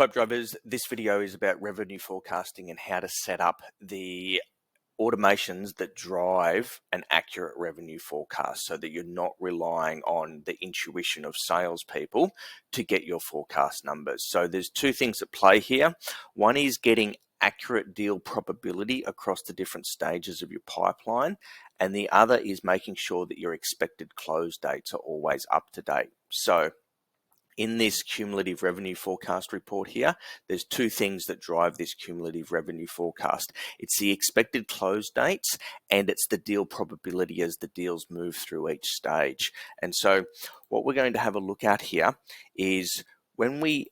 Pipe drivers, this video is about revenue forecasting and how to set up the automations that drive an accurate revenue forecast so that you're not relying on the intuition of salespeople to get your forecast numbers. So there's two things at play here. One is getting accurate deal probability across the different stages of your pipeline, and the other is making sure that your expected close dates are always up to date. So in this cumulative revenue forecast report here, there's two things that drive this cumulative revenue forecast. It's the expected close dates and it's the deal probability as the deals move through each stage. And so what we're going to have a look at here is when we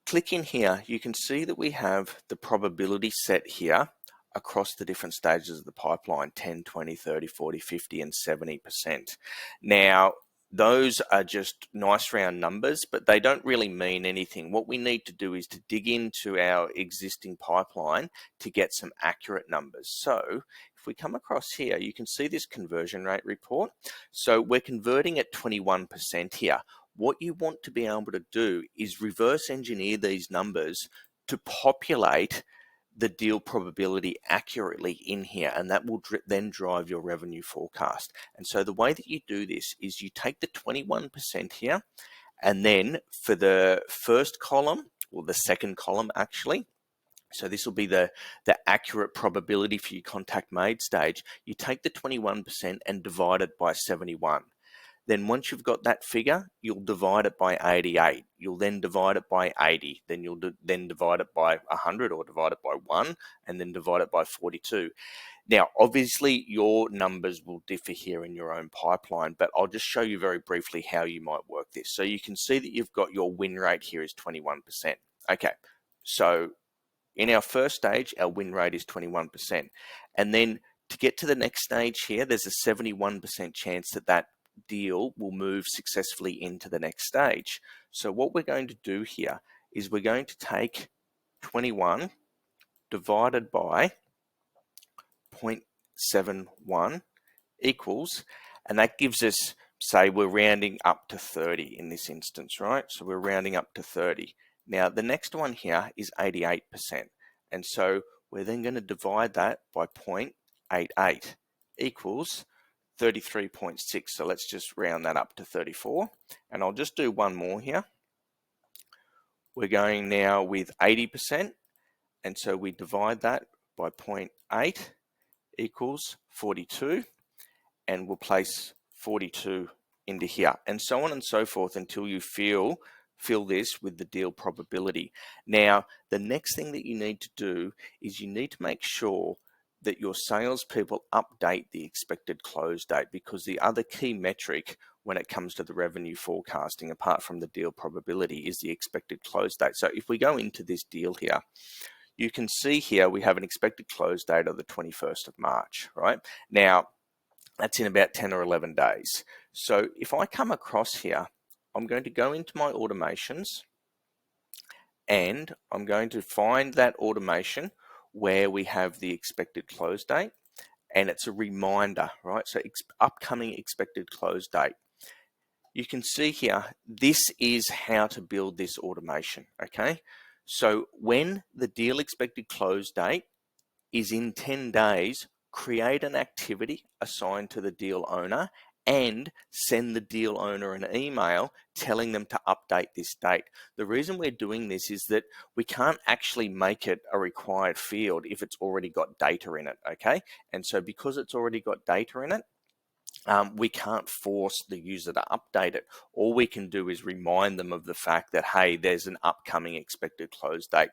click in here, you can see that we have the probability set here across the different stages of the pipeline, 10, 20, 30, 40, 50, and 70%. Now, those are just nice round numbers, but they don't really mean anything. What we need to do is to dig into our existing pipeline to get some accurate numbers. So if we come across here, you can see this conversion rate report. So we're converting at 21% here. What you want to be able to do is reverse engineer these numbers to populate the deal probability accurately in here, and that will then drive your revenue forecast. And so the way that you do this is you take the 21% here, and then for the first column, or the second column actually, so this will be the accurate probability for your contact made stage, you take the 21% and divide it by 71. Then once you've got that figure, you'll divide it by 88. You'll then divide it by 80. Then you'll then divide it by 100 or divide it by 1 and then divide it by 42. Now, obviously, your numbers will differ here in your own pipeline, but I'll just show you very briefly how you might work this. So you can see that you've got your win rate here is 21%. Okay, so in our first stage, our win rate is 21%. And then to get to the next stage here, there's a 71% chance that that deal will move successfully into the next stage. So what we're going to do here is we're going to take 21 divided by 0.71 equals, and that gives us, say we're rounding up to 30 in this instance, right? So we're rounding up to 30. Now the next one here is 88%, and so we're then going to divide that by 0.88 equals 33.6. So let's just round that up to 34. And I'll just do one more here. We're going now with 80%. And so we divide that by 0.8 equals 42. And we'll place 42 into here. And so on and so forth until you fill this with the deal probability. Now, the next thing that you need to do is you need to make sure that your salespeople update the expected close date, because the other key metric when it comes to the revenue forecasting, apart from the deal probability, is the expected close date. So if we go into this deal here, you can see here we have an expected close date of the 21st of March, right? Now, that's in about 10 or 11 days. So if I come across here, I'm going to go into my automations and I'm going to find that automation where we have the expected close date, and it's a reminder, right? So upcoming expected close date. You can see here, this is how to build this automation, okay? So when the deal expected close date is in 10 days, create an activity assigned to the deal owner and send the deal owner an email telling them to update this date. The reason we're doing this is that we can't actually make it a required field if it's already got data in it, okay? And so because it's already got data in it, we can't force the user to update it. All we can do is remind them of the fact that, hey, there's an upcoming expected close date.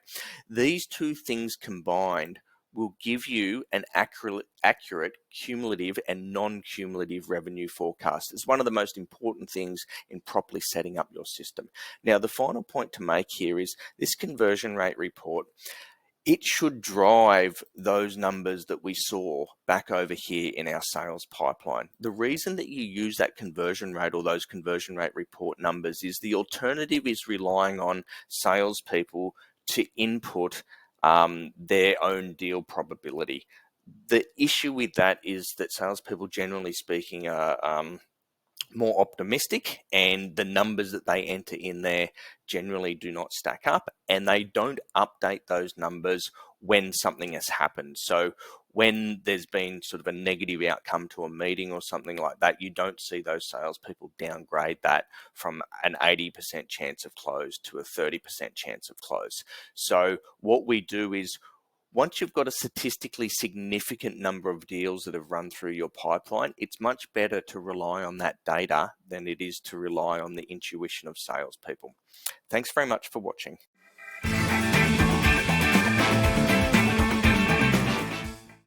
These two things combined will give you an accurate cumulative and non-cumulative revenue forecast. It's one of the most important things in properly setting up your system. Now, the final point to make here is this conversion rate report. It should drive those numbers that we saw back over here in our sales pipeline. The reason that you use that conversion rate or those conversion rate report numbers is the alternative is relying on salespeople to input their own deal probability. The issue with that is that salespeople, generally speaking, are more optimistic, and the numbers that they enter in there generally do not stack up, and they don't update those numbers when something has happened. So when there's been sort of a negative outcome to a meeting or something like that, you don't see those salespeople downgrade that from an 80% chance of close to a 30% chance of close. So what we do is, once you've got a statistically significant number of deals that have run through your pipeline, it's much better to rely on that data than it is to rely on the intuition of salespeople. Thanks very much for watching.